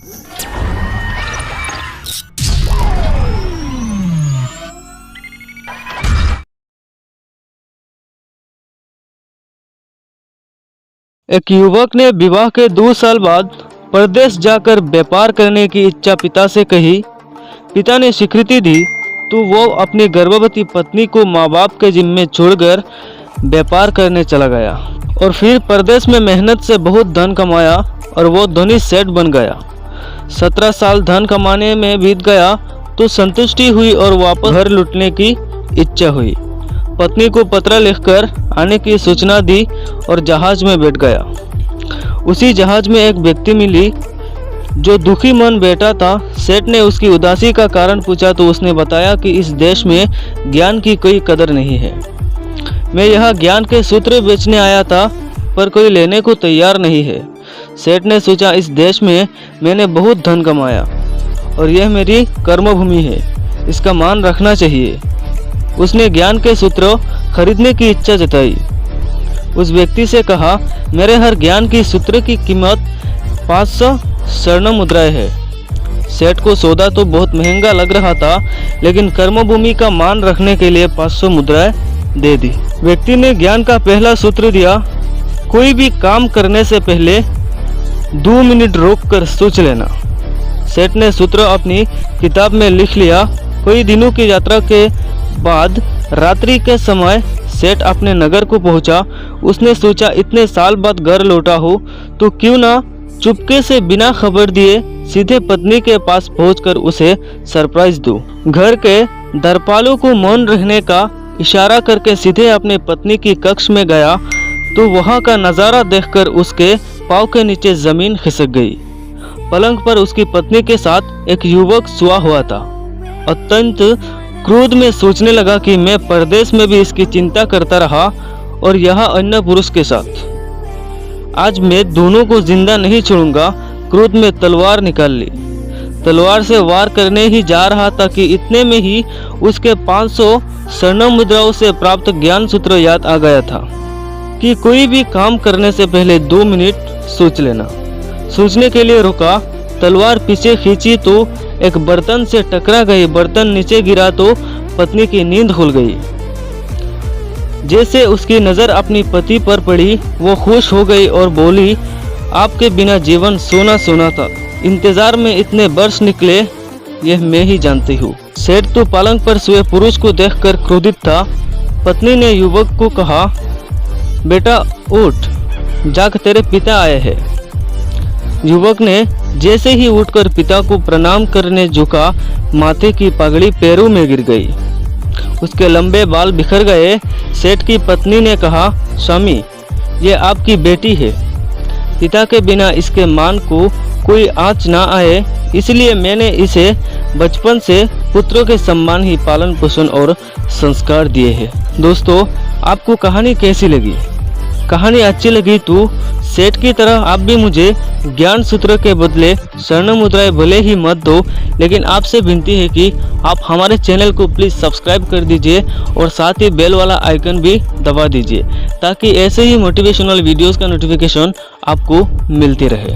एक युवक ने विवाह के 2 साल बाद परदेश जाकर व्यापार करने की इच्छा पिता से कही। पिता ने स्वीकृति दी तो वो अपनी गर्भवती पत्नी को माँ बाप के जिम्मे छोड़कर व्यापार करने चला गया और फिर परदेश में मेहनत से बहुत धन कमाया और वो धनी सेठ बन गया। 17 साल धन कमाने में बीत गया तो संतुष्टि हुई और वापस घर लौटने की इच्छा हुई। पत्नी को पत्र लिखकर आने की सूचना दी और जहाज में बैठ गया। उसी जहाज में एक व्यक्ति मिली जो दुखी मन बैठा था। सेठ ने उसकी उदासी का कारण पूछा तो उसने बताया कि इस देश में ज्ञान की कोई कदर नहीं है। मैं यहाँ ज्ञान के सूत्र बेचने आया था पर कोई लेने को तैयार नहीं है। सेठ ने सोचा इस देश में मैंने बहुत धन कमाया और यह मेरी कर्मभूमि है, इसका मान रखना चाहिए। उसने ज्ञान के सूत्र खरीदने की इच्छा जताई। उस व्यक्ति से कहा, मेरे हर ज्ञान की सूत्र की कीमत 500 स्वर्ण मुद्राएं है। सेठ को सौदा तो बहुत महंगा लग रहा था लेकिन कर्मभूमि का मान रखने के लिए 500 मुद्राएं दे दी। व्यक्ति ने ज्ञान का पहला सूत्र दिया, कोई भी काम करने से पहले 2 मिनट रोककर सोच लेना। सेठ ने सूत्र अपनी किताब में लिख लिया। कई दिनों की यात्रा के बाद रात्रि के समय सेठ अपने नगर को पहुंचा। उसने सोचा इतने साल बाद घर लौटा हूँ तो क्यों ना चुपके से बिना खबर दिए सीधे पत्नी के पास पहुंचकर उसे सरप्राइज दूं। घर के दरपालों को मौन रहने का इशारा करके सीधे अपने पत्नी की कक्ष में गया तो वहां का नज़ारा देखकर उसके पाँव के नीचे जमीन खिसक गई। पलंग पर उसकी पत्नी के साथ एक युवक सोया हुआ था। अत्यंत क्रोध में सोचने लगा कि मैं परदेश में भी इसकी चिंता करता रहा और यहाँ अन्य पुरुष के साथ। आज मैं दोनों को जिंदा नहीं छोड़ूंगा। क्रोध में तलवार निकाल ली। तलवार से वार करने ही जा रहा था कि इतने में ही उसके 500 स्वर्ण मुद्राओं से प्राप्त ज्ञान सूत्र याद आ गया था कि कोई भी काम करने से पहले 2 मिनट सोच लेना। सोचने के लिए रुका, तलवार पीछे खींची तो एक बर्तन से टकरा गई। बर्तन नीचे गिरा तो पत्नी की नींद खुल गई। जैसे उसकी नज़र अपनी पति पर पड़ी वो खुश हो गई और बोली, आपके बिना जीवन सोना सोना था। इंतजार में इतने वर्ष निकले यह मैं ही जानती हूँ। सेठ तो पलंग पर सोए पुरुष को देखकर क्रोधित था। पत्नी ने युवक को कहा, बेटा उठ, जाग तेरे पिता आए हैं। युवक ने जैसे ही उठकर पिता को प्रणाम करने झुका, माथे की पगड़ी पैरों में गिर गई। उसके लंबे बाल बिखर गए। सेठ की पत्नी ने कहा, स्वामी ये आपकी बेटी है, पिता के बिना इसके मान को कोई आँच ना आए, इसलिए मैंने इसे बचपन से पुत्रों के सम्मान ही पालन पोषण और संस्कार दिए हैं। दोस्तों, आपको कहानी कैसी लगी? कहानी अच्छी लगी तो सेठ की तरह आप भी मुझे ज्ञान सूत्र के बदले स्वर्ण मुद्राएं भले ही मत दो, लेकिन आपसे विनती है कि आप हमारे चैनल को प्लीज़ सब्सक्राइब कर दीजिए और साथ ही बेल वाला आइकन भी दबा दीजिए ताकि ऐसे ही मोटिवेशनल वीडियोस का नोटिफिकेशन आपको मिलती रहे।